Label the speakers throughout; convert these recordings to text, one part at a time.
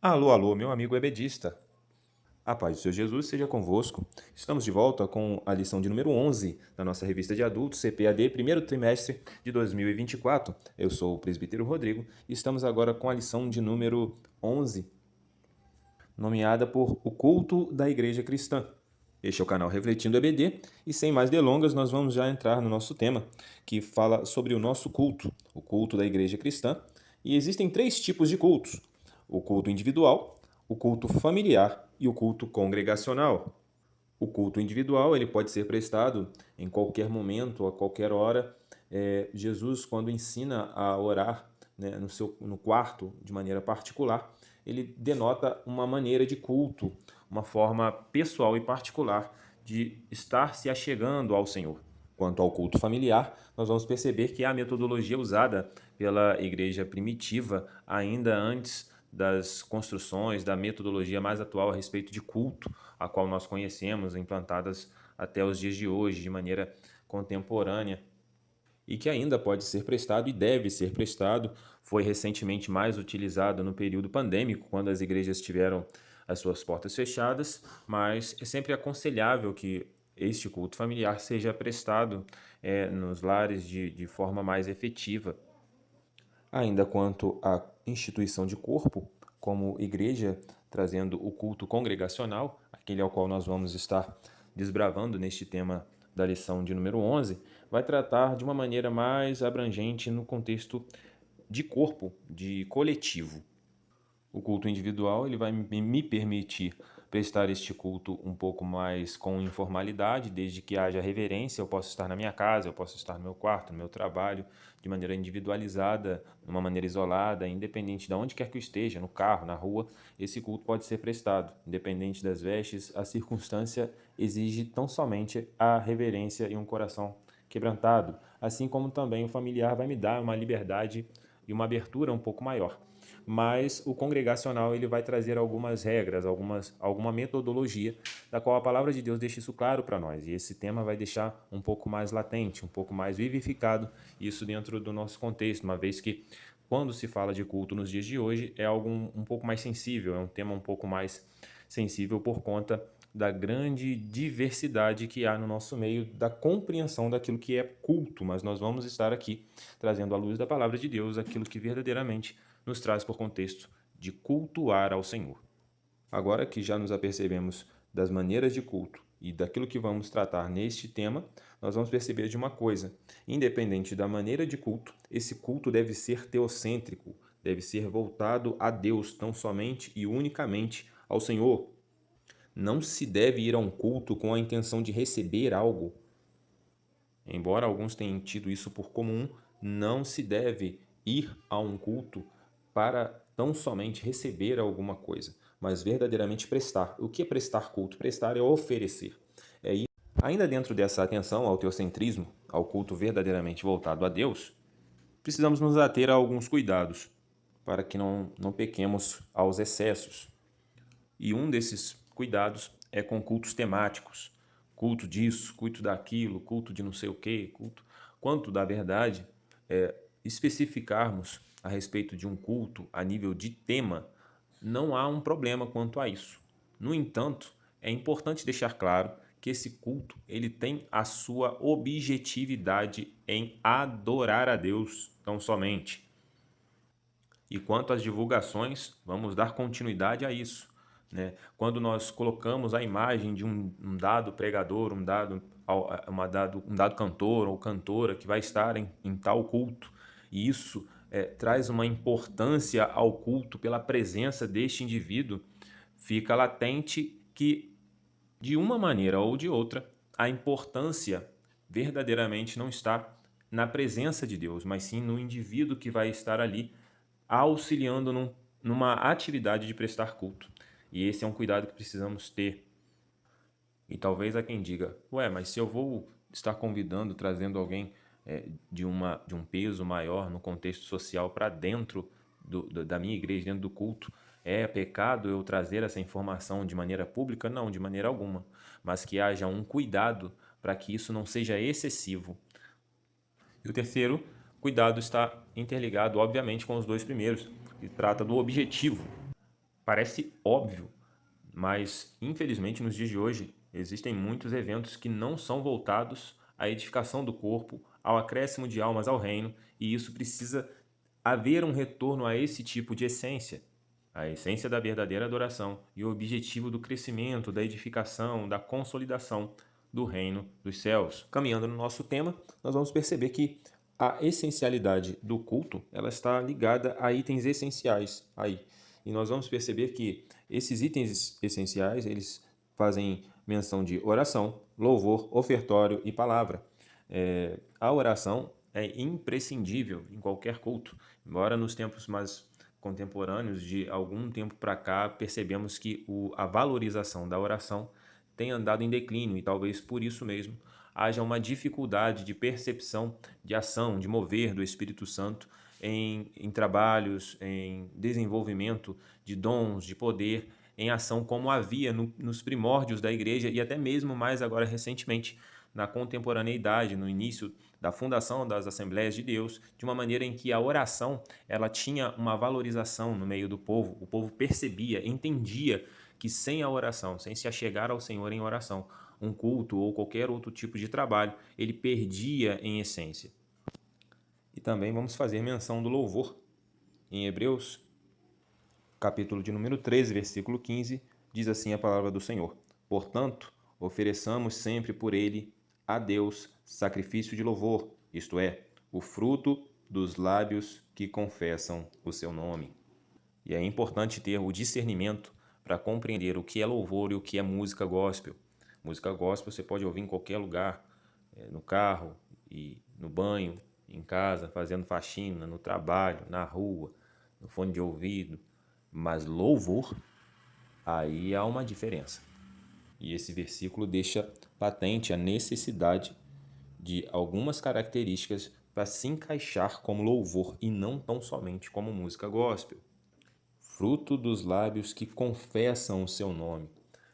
Speaker 1: Alô, alô, meu amigo ebedista. A paz do Senhor Jesus seja convosco. Estamos de volta com a lição de número 11 da nossa revista de adultos, CPAD, primeiro trimestre de 2024. Eu sou o presbítero Rodrigo e estamos agora com a lição de número 11, nomeada por O Culto da Igreja Cristã. Este é o canal Refletindo EBD e sem mais delongas nós vamos já entrar no nosso tema, que fala sobre o nosso culto, o culto da Igreja Cristã. E existem três tipos de cultos: o culto individual, o culto familiar e o culto congregacional. O culto individual ele pode ser prestado em qualquer momento, a qualquer hora. Jesus, quando ensina a orar, né, no quarto, de maneira particular, ele denota uma maneira de culto, uma forma pessoal e particular de estar se achegando ao Senhor. Quanto ao culto familiar, nós vamos perceber que é a metodologia usada pela igreja primitiva ainda antes das construções, da metodologia mais atual a respeito de culto, a qual nós conhecemos, implantadas até os dias de hoje, de maneira contemporânea, e que ainda pode ser prestado e deve ser prestado. Foi recentemente mais utilizado no período pandêmico, quando as igrejas tiveram as suas portas fechadas, mas é sempre aconselhável que este culto familiar seja prestado nos lares de forma mais efetiva. Ainda quanto à instituição de corpo, como igreja, trazendo o culto congregacional, aquele ao qual nós vamos estar desbravando neste tema da lição de número 11, vai tratar de uma maneira mais abrangente no contexto de corpo, de coletivo. O culto individual ele vai me permitir prestar este culto um pouco mais com informalidade, desde que haja reverência. Eu posso estar na minha casa, eu posso estar no meu quarto, no meu trabalho, de maneira individualizada, de uma maneira isolada, independente de onde quer que eu esteja, no carro, na rua, esse culto pode ser prestado. Independente das vestes, a circunstância exige tão somente a reverência e um coração quebrantado, assim como também o familiar vai me dar uma liberdade e uma abertura um pouco maior. Mas o congregacional ele vai trazer algumas regras, alguma metodologia, da qual a palavra de Deus deixa isso claro para nós. E esse tema vai deixar um pouco mais latente, um pouco mais vivificado, isso dentro do nosso contexto, uma vez que quando se fala de culto nos dias de hoje é algo um pouco mais sensível, é um tema um pouco mais sensível por conta da grande diversidade que há no nosso meio, da compreensão daquilo que é culto, mas nós vamos estar aqui trazendo à luz da palavra de Deus aquilo que verdadeiramente nos traz por contexto de cultuar ao Senhor. Agora que já nos apercebemos das maneiras de culto e daquilo que vamos tratar neste tema, nós vamos perceber de uma coisa: independente da maneira de culto, esse culto deve ser teocêntrico, deve ser voltado a Deus, tão somente e unicamente ao Senhor. Não se deve ir a um culto com a intenção de receber algo. Embora alguns tenham tido isso por comum, não se deve ir a um culto para tão somente receber alguma coisa, mas verdadeiramente prestar. O que é prestar culto? Prestar é oferecer. É ir. Ainda dentro dessa atenção ao teocentrismo, ao culto verdadeiramente voltado a Deus, precisamos nos ater a alguns cuidados para que não pequemos aos excessos. E um desses cuidados é com cultos temáticos. Culto disso, culto daquilo, culto de não sei o quê, culto. Quanto da verdade, especificarmos a respeito de um culto a nível de tema, não há um problema quanto a isso. No entanto, é importante deixar claro que esse culto ele tem a sua objetividade em adorar a Deus tão somente. E quanto às divulgações, vamos dar continuidade a isso. Né? Quando nós colocamos a imagem de um dado pregador, um dado cantor ou cantora que vai estar em tal culto, e isso traz uma importância ao culto pela presença deste indivíduo, fica latente que, de uma maneira ou de outra, a importância verdadeiramente não está na presença de Deus, mas sim no indivíduo que vai estar ali auxiliando numa atividade de prestar culto. E esse é um cuidado que precisamos ter. E talvez há quem diga, ué, mas se eu vou estar convidando, trazendo alguém de um peso maior no contexto social para dentro da minha igreja, dentro do culto, é pecado eu trazer essa informação de maneira pública? Não, de maneira alguma. Mas que haja um cuidado para que isso não seja excessivo. E o terceiro cuidado está interligado, obviamente, com os dois primeiros, que trata do objetivo. Parece óbvio, mas infelizmente nos dias de hoje existem muitos eventos que não são voltados à edificação do corpo, ao acréscimo de almas ao reino, e isso precisa haver um retorno a esse tipo de essência, a essência da verdadeira adoração e o objetivo do crescimento, da edificação, da consolidação do reino dos céus. Caminhando no nosso tema, nós vamos perceber que a essencialidade do culto, ela está ligada a itens essenciais aí. E nós vamos perceber que esses itens essenciais, eles fazem menção de oração, louvor, ofertório e palavra. A oração é imprescindível em qualquer culto. Embora nos tempos mais contemporâneos, de algum tempo para cá, percebemos que a valorização da oração tem andado em declínio e talvez por isso mesmo haja uma dificuldade de percepção, de ação, de mover do Espírito Santo em trabalhos, em desenvolvimento de dons, de poder, em ação como havia nos primórdios da igreja e até mesmo mais agora recentemente na contemporaneidade, no início da fundação das Assembleias de Deus, de uma maneira em que a oração ela tinha uma valorização no meio do povo. O povo percebia, entendia que sem a oração, sem se achegar ao Senhor em oração, um culto ou qualquer outro tipo de trabalho, ele perdia em essência. E também vamos fazer menção do louvor. Em Hebreus, capítulo de número 13, versículo 15, diz assim a palavra do Senhor: Portanto, ofereçamos sempre por ele a Deus sacrifício de louvor, isto é, o fruto dos lábios que confessam o seu nome. E é importante ter o discernimento para compreender o que é louvor e o que é música gospel. Música gospel você pode ouvir em qualquer lugar, no carro, e no banho, em casa, fazendo faxina, no trabalho, na rua, no fone de ouvido. Mas louvor, aí há uma diferença. E esse versículo deixa patente a necessidade de algumas características para se encaixar como louvor e não tão somente como música gospel. Fruto dos lábios que confessam o seu nome.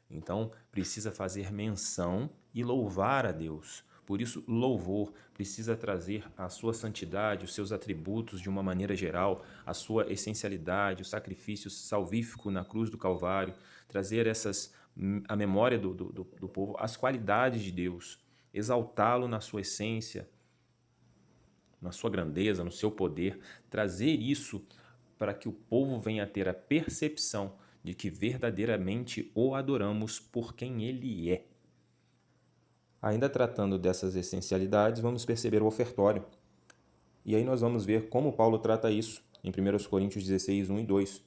Speaker 1: Então, precisa fazer menção e louvar a Deus. Por isso, louvor precisa trazer a sua santidade, os seus atributos de uma maneira geral, a sua essencialidade, o sacrifício salvífico na cruz do Calvário, trazer a memória do povo, as qualidades de Deus, exaltá-lo na sua essência, na sua grandeza, no seu poder, trazer isso para que o povo venha a ter a percepção de que verdadeiramente o adoramos por quem ele é. Ainda tratando dessas essencialidades, vamos perceber o ofertório. E aí nós vamos ver como Paulo trata isso em 1 Coríntios 16, 1 e 2.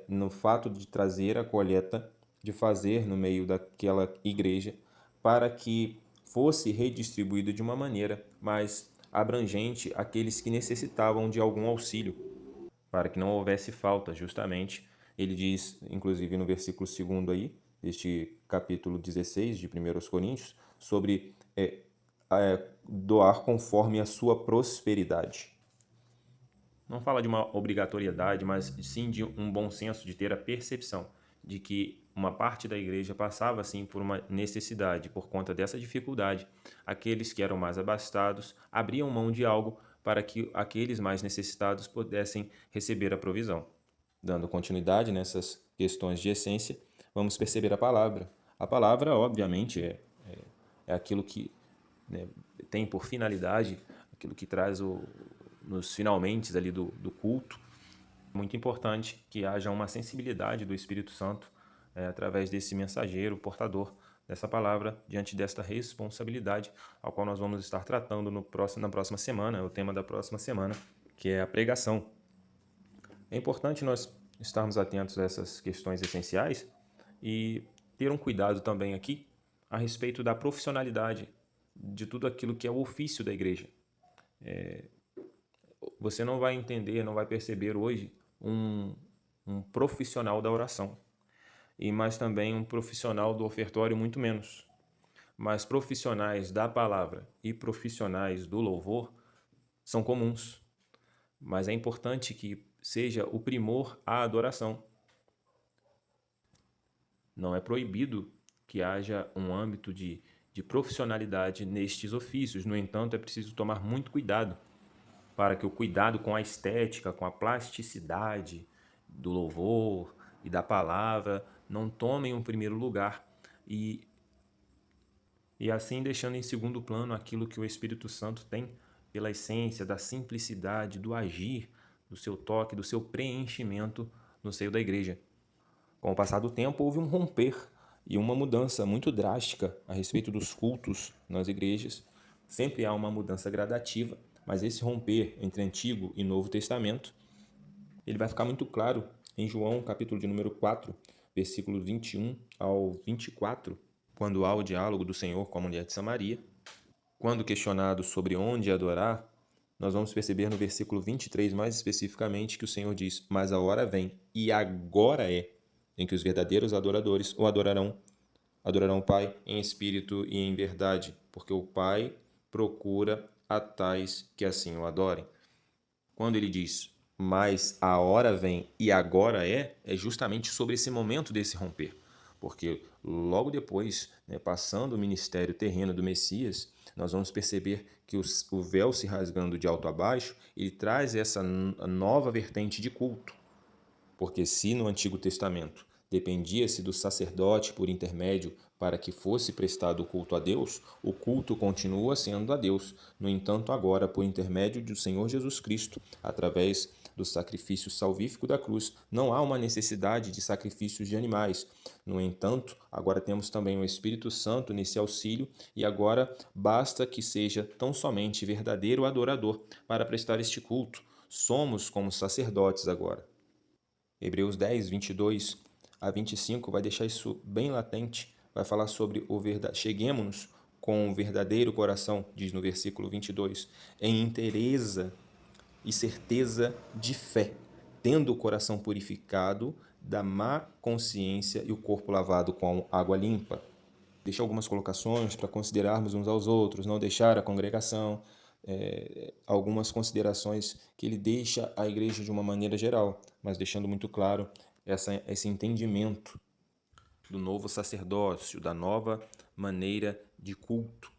Speaker 1: No fato de trazer a colheita, de fazer no meio daquela igreja, para que fosse redistribuído de uma maneira mais abrangente àqueles que necessitavam de algum auxílio, para que não houvesse falta, justamente. Ele diz, inclusive no versículo 2 aí, deste capítulo 16 de 1 Coríntios, sobre doar conforme a sua prosperidade. Não fala de uma obrigatoriedade, mas sim de um bom senso, de ter a percepção de que uma parte da igreja passava assim por uma necessidade. Por conta dessa dificuldade, aqueles que eram mais abastados abriam mão de algo para que aqueles mais necessitados pudessem receber a provisão. Dando continuidade nessas questões de essência, vamos perceber a palavra. A palavra, obviamente, é aquilo que, né, tem por finalidade, aquilo que traz nos finalmente ali do culto. Muito importante que haja uma sensibilidade do Espírito Santo através desse mensageiro, portador dessa palavra, diante desta responsabilidade, ao qual nós vamos estar tratando na próxima semana, o tema da próxima semana, que é a pregação. É importante nós estarmos atentos a essas questões essenciais e ter um cuidado também aqui a respeito da profissionalidade de tudo aquilo que é o ofício da igreja. Você não vai entender, não vai perceber hoje um profissional da oração, mas também um profissional do ofertório, muito menos. Mas profissionais da palavra e profissionais do louvor são comuns. Mas é importante que seja o primor a adoração. Não é proibido que haja um âmbito de profissionalidade nestes ofícios. No entanto, é preciso tomar muito cuidado para que o cuidado com a estética, com a plasticidade do louvor, e da palavra não tomem o primeiro lugar e assim deixando em segundo plano aquilo que o Espírito Santo tem pela essência da simplicidade, do agir, do seu toque, do seu preenchimento no seio da igreja. Com o passar do tempo, houve um romper e uma mudança muito drástica a respeito dos cultos nas igrejas. Sempre há uma mudança gradativa, mas esse romper entre Antigo e Novo Testamento, ele vai ficar muito claro em João, capítulo de número 4, versículos 21 ao 24, quando há o diálogo do Senhor com a mulher de Samaria. Quando questionado sobre onde adorar, nós vamos perceber no versículo 23, mais especificamente, que o Senhor diz: mas a hora vem, e agora é, em que os verdadeiros adoradores o adorarão o Pai em espírito e em verdade, porque o Pai procura a tais que assim o adorem. Quando ele diz, mas a hora vem e agora é justamente sobre esse momento desse romper. Porque logo depois, passando o ministério terreno do Messias, nós vamos perceber que o véu se rasgando de alto a baixo, ele traz essa nova vertente de culto. Porque se no Antigo Testamento dependia-se do sacerdote por intermédio para que fosse prestado o culto a Deus, o culto continua sendo a Deus. No entanto, agora, por intermédio do Senhor Jesus Cristo, através do sacrifício salvífico da cruz, não há uma necessidade de sacrifícios de animais. No entanto, agora temos também o Espírito Santo nesse auxílio e agora basta que seja tão somente verdadeiro adorador para prestar este culto. Somos como sacerdotes agora. Hebreus 10, 22 a 25 vai deixar isso bem latente, vai falar sobre o verdade. Cheguemos-nos com o verdadeiro coração, diz no versículo 22, em inteireza e certeza de fé, tendo o coração purificado da má consciência e o corpo lavado com água limpa. Deixa algumas colocações para considerarmos uns aos outros, não deixar a congregação, algumas considerações que ele deixa a igreja de uma maneira geral, mas deixando muito claro esse entendimento do novo sacerdócio, da nova maneira de culto.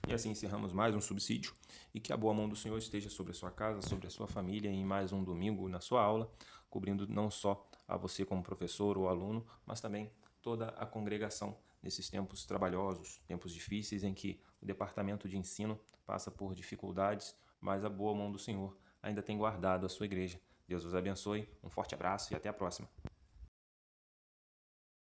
Speaker 1: E assim encerramos mais um subsídio e que a boa mão do Senhor esteja sobre a sua casa, sobre a sua família em mais um domingo na sua aula, cobrindo não só a você como professor ou aluno, mas também toda a congregação nesses tempos trabalhosos, tempos difíceis em que o departamento de ensino passa por dificuldades, mas a boa mão do Senhor ainda tem guardado a sua igreja. Deus os abençoe, um forte abraço e até a próxima.